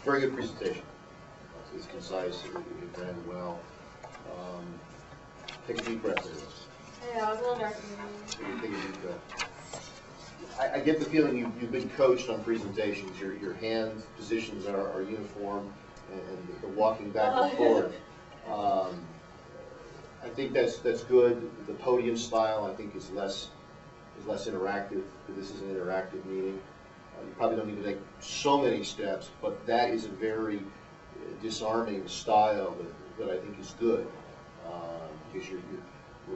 Very good presentation. It's concise, it ran well. Take a deep breath there. Yeah, I was a little dark. Take a deep breath. I get the feeling you've been coached on presentations. Your hand positions are uniform, and the walking back and forth. I think that's good. The podium style, I think, is less interactive. This is an interactive meeting. You probably don't need to take so many steps, but that is a very disarming style that I think is good, because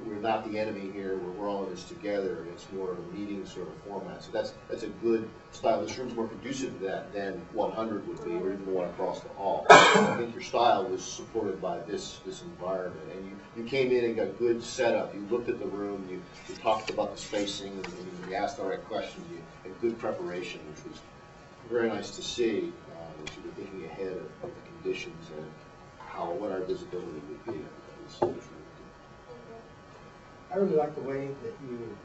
we're not the enemy here. We're all in this together, and it's more of a meeting sort of format. So that's a good style. This room's more conducive to that than 100 would be, or even the one across the hall. I think your style was supported by this environment, and you came in and got good setup. You looked at the room, you talked about the spacing, and you asked the right questions, and good preparation, which was very nice to see. That you were thinking ahead of the conditions and what our visibility would be. I really like the way that you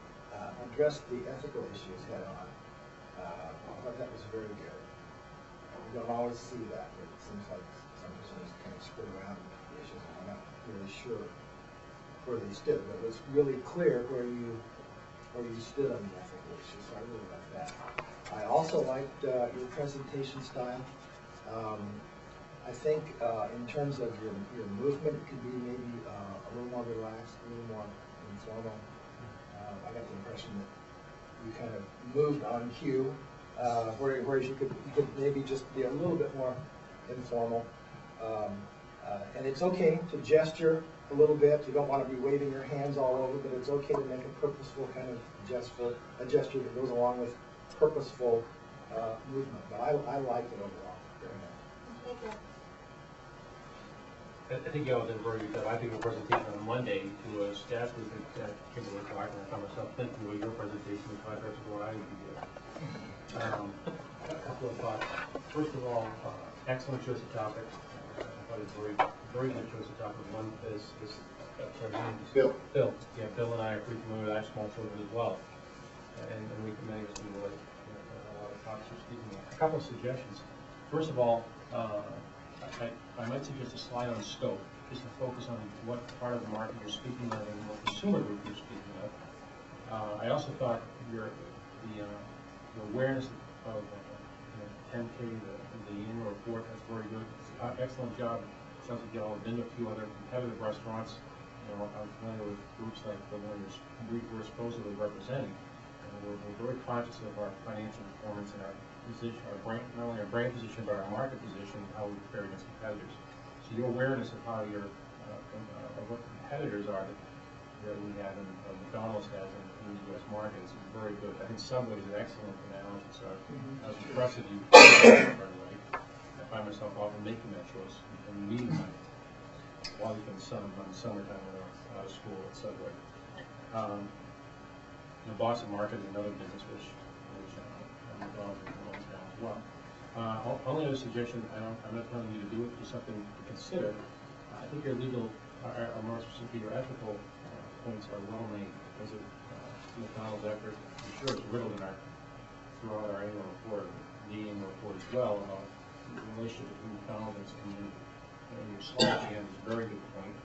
addressed the ethical issues head on. I thought that was very good. We don't always see that. It seems like some persons kind of skirt around the issues, and I'm not really sure where they stood, but it was really clear where you stood on the ethical issues, so I really liked that. I also liked your presentation style. I think in terms of your movement, it could be maybe a little more relaxed, a little more informal. I got the impression that you kind of moved on cue, whereas you could maybe just be a little bit more informal. And it's okay to gesture a little bit. You don't want to be waving your hands all over, but it's okay to make a purposeful kind of gesture that goes along with purposeful movement. But I liked it overall. Very nice. Thank you. I think you all did a very good job. I think your presentation on Monday to a staff group at Kimberly Clark, and I found myself thinking about your presentation in context of what I would be doing. A couple of thoughts. First of all, excellent choice of topic. I thought it was very good choice of topic. One is Bill. Bill. Yeah, Bill and I are pretty familiar with our small children as well, and we can many of us do a lot of talks or speaking. A couple of suggestions. First of all, I might suggest a slide on scope, just to focus on what part of the market you're speaking of and what consumer group you're speaking of. I also thought the awareness of 10K, the annual report, that's very good. Excellent job. Sounds like you all have been to a few other competitive restaurants. I'm familiar with groups like the one we're supposedly representing. We're very conscious of our financial performance and our position, our brand, not only our brand position, but our market position, how we compare against competitors. So your awareness of how your of what competitors are that we have and McDonald's has in the U.S. market is very good. I think Subway is an excellent analogy. So I was impressed with you. By the way, I find myself often making that choice and meeting my wife in summertime when I'm out of school at Subway. The Boston market is another business which McDonald's is down as well. Only other suggestion, I'm not telling you to do it, just something to consider. I think your legal, or more specifically your ethical points are well made because of McDonald's effort. I'm sure it's riddled throughout our annual report, the annual report as well, about the relationship between McDonald's and its community. And your slide again is a very good point.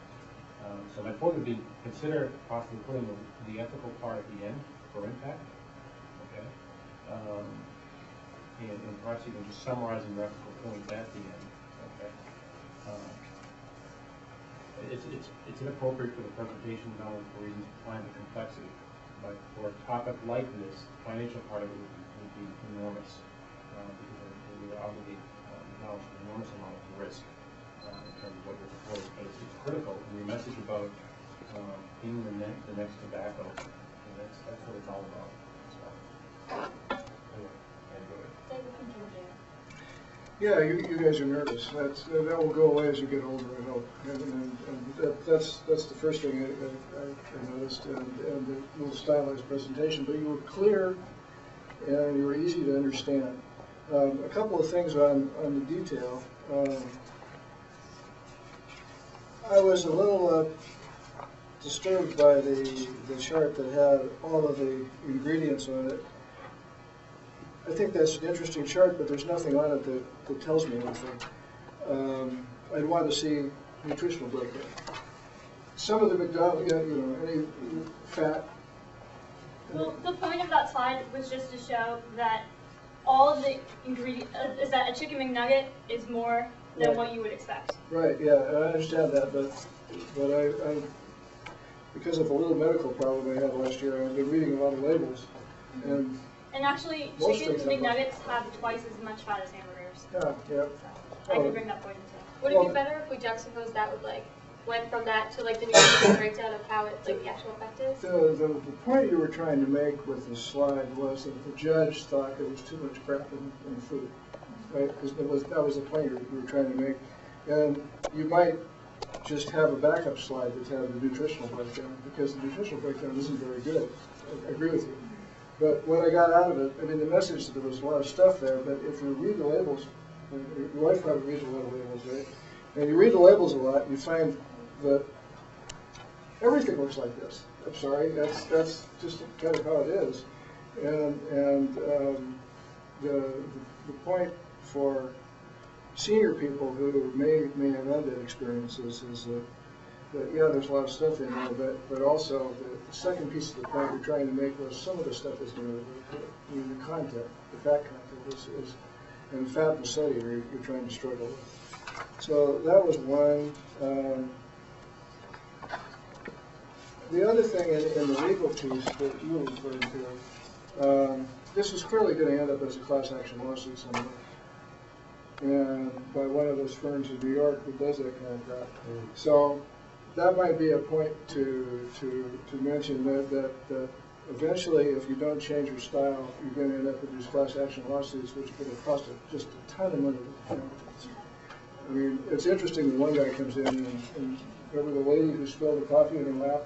So my point would be consider possibly putting the ethical part at the end for impact. Okay. And perhaps even just summarizing the ethical point at the end. Okay. It's inappropriate for the presentation, not only for reasons of time and complexity, but for a topic like this, the financial part of it would be enormous because it would obligate McDonald's an enormous amount of risk in terms of what you're proposing. But it's critical. And your message about being the next tobacco, that's what it's all about. So, anyway, I enjoyed it. Thank you. Yeah, you guys are nervous. That will go away as you get older, I hope. And that's the first thing I noticed, and the little stylized presentation. But you were clear, and you were easy to understand. A couple of things on the detail. I was a little disturbed by the chart that had all of the ingredients on it. I think that's an interesting chart, but there's nothing on it that tells me anything. I'd want to see nutritional breakdown. Some of the McDonald's, any fat. Well, the point of that slide was just to show that all of the ingredients, is that a chicken McNugget is more than Right. what you would expect. Right, yeah, I understand that, but I because of the little medical problem I had last year, I've been reading a lot of labels, and And actually, Most chicken things have McNuggets have twice as much fat as hamburgers. yeah. So I can bring that point into. Would it be better if we juxtaposed that with went from that to the nutritional breakdown of how it, the actual effect is? The point you were trying to make with the slide was that the judge thought there was too much crap in food, right? Because that was the point you were trying to make. And you might just have a backup slide that had the nutritional breakdown, because the nutritional breakdown isn't very good. I agree with you. But what I got out of it, I mean, the message, there was a lot of stuff there, but if you read the labels, your wife probably reads a lot of labels, right? And you read the labels a lot, you find that everything looks like this. I'm sorry, that's just kind of how it is. And the point for senior people who may have had that experiences is that yeah, there's a lot of stuff in there, but also the second piece of the point you're trying to make was some of the stuff isn't really good. I mean, the content, the fat content is and fat and sodium you're trying to struggle with. So that was one. The other thing in the legal piece that you were referring to, this is clearly going to end up as a class action lawsuit somewhere, and by one of those firms in New York that does that kind of crap. So that might be a point to mention that eventually, if you don't change your style, you're going to end up with these class action lawsuits, which are going to cost just a ton of money. I mean, it's interesting that one guy comes in and remember the lady who spilled the coffee in her lap?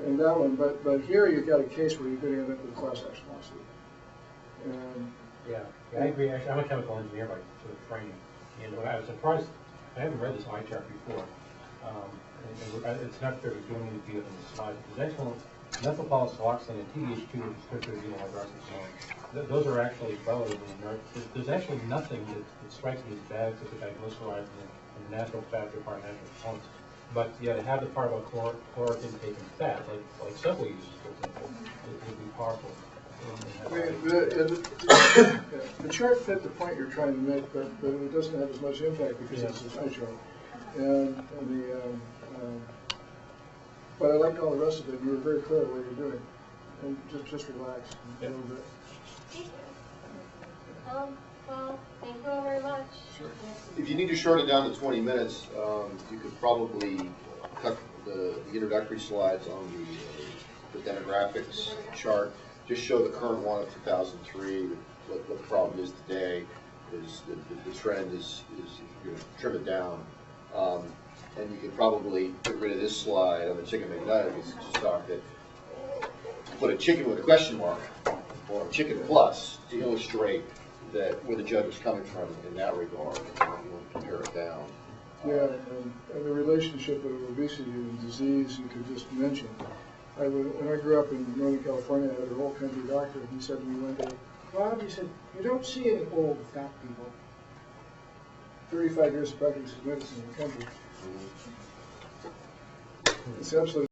In that one, but here you've got a case where you're going to end up with a class action lawsuit. Yeah, I agree. Actually, I'm a chemical engineer by sort of training, and what I was surprised, I haven't read this eye chart before. It's not fair to do any of the slide. There's actually methylpolysaloxane and TDH2, which is tertiary hydroxyquinone. Those are actually relatively inert. There's actually nothing that strikes me as bad except the diglycerides and natural fats or part natural components. But yeah, to have the part about caloric intake and fat, like subway uses, for example, it would be powerful. I mean, the chart fit the point you're trying to make, but it doesn't have as much impact because it's a pie chart. But I liked all the rest of it. You were very clear what you're doing, and just relax a little bit. Thank you. Well, thank you all very much. Sure. If you need to shorten it down to 20 minutes, you could probably cut the introductory slides on the demographics chart. Just show the current one of 2003. What the problem is today is the trend is you're going to trim it down. And you could probably get rid of this slide on the chicken McNuggets. Just talk that put a chicken with a question mark or a chicken plus to illustrate that where the judge was coming from in that regard. You want to compare it down. Yeah, and the relationship of obesity and disease, you could just mention. When I grew up in Northern California, I had an old country doctor, and he said to me one day, Bob, he said, you don't see any old fat people. 35 years of practicing medicine in the country. It's absolutely